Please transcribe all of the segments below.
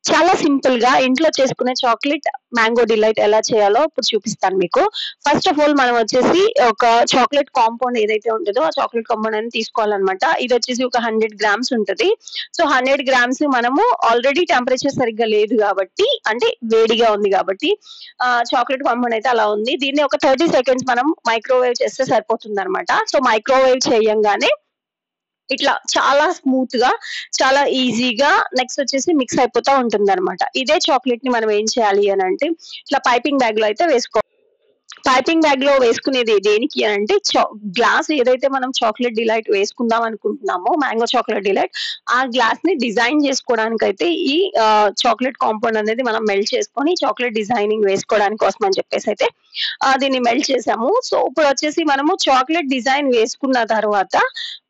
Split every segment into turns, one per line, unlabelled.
చాలా సింపుల్ గా ఇంట్లో చేసుకునే చాక్లెట్ మ్యాంగో డిలైట్ ఎలా చేయాలో ఇప్పుడు చూపిస్తాను మీకు. ఫస్ట్ ఆఫ్ ఆల్ మనం వచ్చేసి ఒక చాక్లెట్ కాంపౌండ్ ఏదైతే ఉంటుందో ఆ చాక్లెట్ కాంపౌండ్ అనేది తీసుకోవాలన్నమాట. ఇది వచ్చేసి ఒక 100 గ్రామ్స్ ఉంటది. సో 100 గ్రామ్స్ మనము ఆల్రెడీ టెంపరేచర్ సరిగ్గా లేదు కాబట్టి, అంటే వేడిగా ఉంది కాబట్టి చాక్లెట్ కాంపౌండ్ అయితే అలా ఉంది. దీన్ని ఒక 30 సెకండ్స్ మనం మైక్రోవేవ్ చేస్తే సరిపోతుంది అనమాట. సో మైక్రోవేవ్ చేయంగానే ఇట్లా చాలా స్మూత్ గా, చాలా ఈజీగా నెక్స్ట్ వచ్చేసి మిక్స్ అయిపోతా ఉంటుంది అనమాట. ఇదే చాక్లెట్ ని మనం ఏం చేయాలి అని అంటే, ఇట్లా పైపింగ్ బ్యాగ్ లో అయితే పైపింగ్ బ్యాగ్ లో వేసుకునేది దేనికి అంటే, గ్లాస్ ఏదైతే మనం చాక్లెట్ డిలైట్ వేసుకుందాం అనుకుంటున్నామో, మ్యాంగో చాక్లెట్ డిలైట్, ఆ గ్లాస్ ని డిజైన్ చేసుకోవడానికి అయితే ఈ చాక్లెట్ కాంపౌండ్ అనేది మనం మెల్ట్ చేసుకొని చాక్లెట్ డిజైనింగ్ వేసుకోవడానికి కోసం అని చెప్పేసి అయితే దీన్ని మెల్ట్ చేసాము. సో ఇప్పుడు వచ్చేసి మనము చాక్లెట్ డిజైన్ వేసుకున్న తర్వాత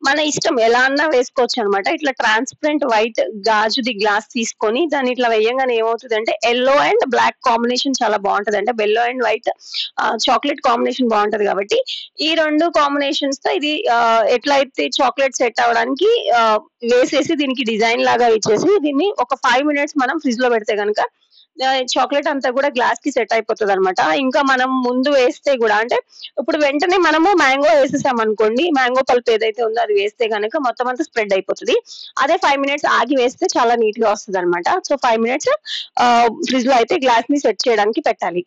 మన ఇష్టం ఎలా అన్నా వేసుకోవచ్చు అనమాట. ఇట్లా ట్రాన్స్పరెంట్ వైట్ గాజుది గ్లాస్ తీసుకొని దాన్ని ఇట్లా వేయంగానే ఏమవుతుంది అంటే, ఎల్లో అండ్ బ్లాక్ కాంబినేషన్ చాలా బాగుంటది. అంటే yellow and white chocolate combination బాగుంటది కాబట్టి ఈ రెండు కాంబినేషన్స్ తో ఇది ఎట్లయితే చాక్లెట్ సెట్ అవడానికి వేసేసి దీనికి డిజైన్ లాగా ఇచ్చేసి దీన్ని ఒక 5 మినిట్స్ మనం ఫ్రిడ్జ్ లో పెడితే కనుక చాక్లెట్ అంతా కూడా గ్లాస్ కి సెట్ అయిపోతుంది అనమాట. ఇంకా మనం ముందు వేస్తే కూడా, అంటే ఇప్పుడు వెంటనే మనము మ్యాంగో వేసేసాం అనుకోండి, మ్యాంగో పల్ప్ ఏదైతే ఉందో అది వేస్తే కనుక మొత్తం అంతా స్ప్రెడ్ అయిపోతుంది. అదే 5 మినిట్స్ ఆగి వేస్తే చాలా నీట్ గా వస్తుంది అనమాట. సో 5 మినిట్స్ ఫ్రిడ్జ్ లో అయితే గ్లాస్ ని సెట్ చేయడానికి పెట్టాలి.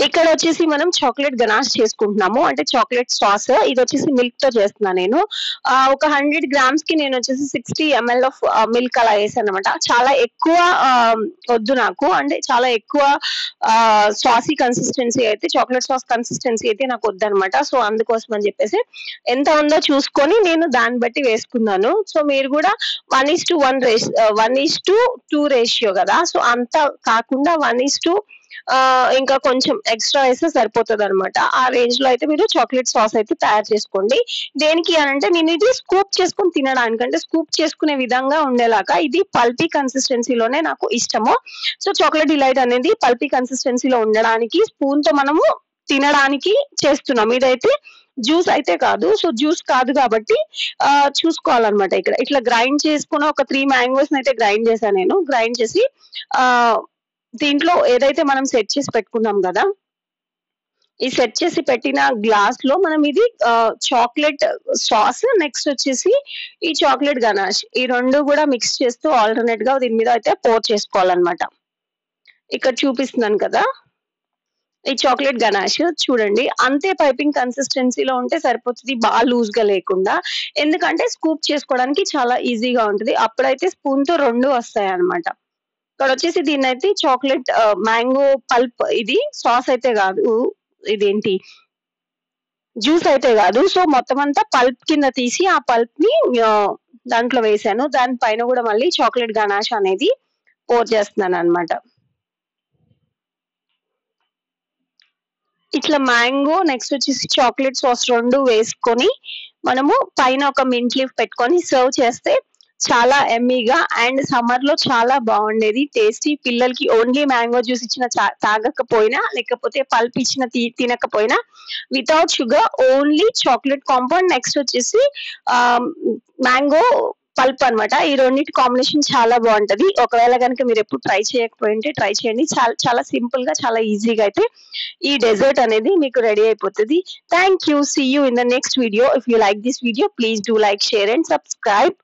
ఇక్కడ వచ్చేసి మనం చాక్లెట్ గనాష్ చేసుకుంటున్నాము. అంటే చాక్లెట్ సాస్, ఇది వచ్చేసి మిల్క్ తో చేస్తున్నాను నేను. ఒక 100 గ్రామ్స్ కి నేను వచ్చేసి 60 ml ఆఫ్ మిల్క్ అలా వేసాను అనమాట. చాలా ఎక్కువ వద్దు నాకు, అంటే చాలా ఎక్కువ సాసీ కన్సిస్టెన్సీ అయితే, చాక్లెట్ సాస్ కన్సిస్టెన్సీ అయితే నాకు వద్దనమాట. సో అందుకోసం అని చెప్పేసి ఎంత ఉందో చూసుకొని నేను దాన్ని బట్టి వేసుకున్నాను. సో మీరు కూడా 1:2 రేషియో కదా, సో అంత కాకుండా 1:2 ఇంకా కొంచెం ఎక్స్ట్రా వేస్తే సరిపోతుంది అనమాట. ఆ రేంజ్ లో అయితే మీరు చాక్లెట్ సాస్ అయితే తయారు చేసుకోండి. దేనికి అనంటే, నేను ఇది స్కూప్ చేసుకుని తినడానికంటే, స్కూప్ చేసుకునే విధంగా ఉండేలాగా ఇది పల్పీ కన్సిస్టెన్సీలోనే నాకు ఇష్టము. సో చాక్లెట్ డిలైట్ అనేది పల్పీ కన్సిస్టెన్సీలో ఉండడానికి స్పూన్ తో మనము తినడానికి చేస్తున్నాం. ఇదైతే జ్యూస్ అయితే కాదు. సో జ్యూస్ కాదు కాబట్టి చూసుకోవాలన్నమాట. ఇక్కడ ఇట్లా గ్రైండ్ చేసుకున్న ఒక 3 మ్యాంగోస్ అయితే గ్రైండ్ చేశాను నేను. గ్రైండ్ చేసి దీంట్లో ఏదైతే మనం సెట్ చేసి పెట్టుకున్నాం కదా, ఈ సెట్ చేసి పెట్టిన గ్లాస్ లో మనం ఇది చాక్లెట్ సాస్, నెక్స్ట్ వచ్చేసి ఈ చాక్లెట్ గనాష్, ఈ రెండు కూడా మిక్స్ చేస్తూ ఆల్టర్నేట్ గా దీని మీద అయితే పోర్ చేసుకోవాలన్నమాట. ఇక్కడ చూపిస్తున్నాను కదా ఈ చాక్లెట్ గనాష్, చూడండి అంతే పైపింగ్ కన్సిస్టెన్సీలో ఉంటే సరిపోతుంది, బాగా లూజ్ గా లేకుండా. ఎందుకంటే స్కూప్ చేసుకోవడానికి చాలా ఈజీగా ఉంటుంది. అప్పుడైతే స్పూన్ తో 2 వస్తాయి అనమాట. ఇక్కడ వచ్చేసి దీన్ని అయితే చాక్లెట్ మ్యాంగో పల్ప్, ఇది సాస్ అయితే కాదు, ఇదేంటి జ్యూస్ అయితే కాదు. సో మొత్తం అంతా పల్ప్ కింద తీసి ఆ పల్ప్ ని దాంట్లో వేసాను. దానిపైన కూడా మళ్ళీ చాక్లెట్ గనాష్ అనేది పోర్ చేస్తున్నాను అనమాట. ఇట్లా మ్యాంగో నెక్స్ట్ వచ్చేసి చాక్లెట్ సాస్ 2 వేసుకొని మనము పైన ఒక మింట్ లీఫ్ పెట్టుకొని సర్వ్ చేస్తే చాలా ఎమ్మీగా అండ్ సమ్మర్ లో చాలా బాగుండేది. టేస్టీ, పిల్లలకి ఓన్లీ మ్యాంగో జ్యూస్ ఇచ్చిన తాగకపోయినా, లేకపోతే పల్ప్ ఇచ్చిన తినకపోయినా, without sugar only chocolate compound next వచ్చేసి మ్యాంగో పల్ప్ అనమాట. ఈ రెండింటి కాంబినేషన్ చాలా బాగుంటది. ఒకవేళ కనుక మీరు ఎప్పుడు ట్రై చేయకపోయింటే ట్రై చేయండి. చాలా చాలా సింపుల్ గా, చాలా ఈజీగా అయితే ఈ డెజర్ట్ అనేది మీకు రెడీ అయిపోతుంది. Thank you. See you in the next video. If you like this video, please do like, share and subscribe.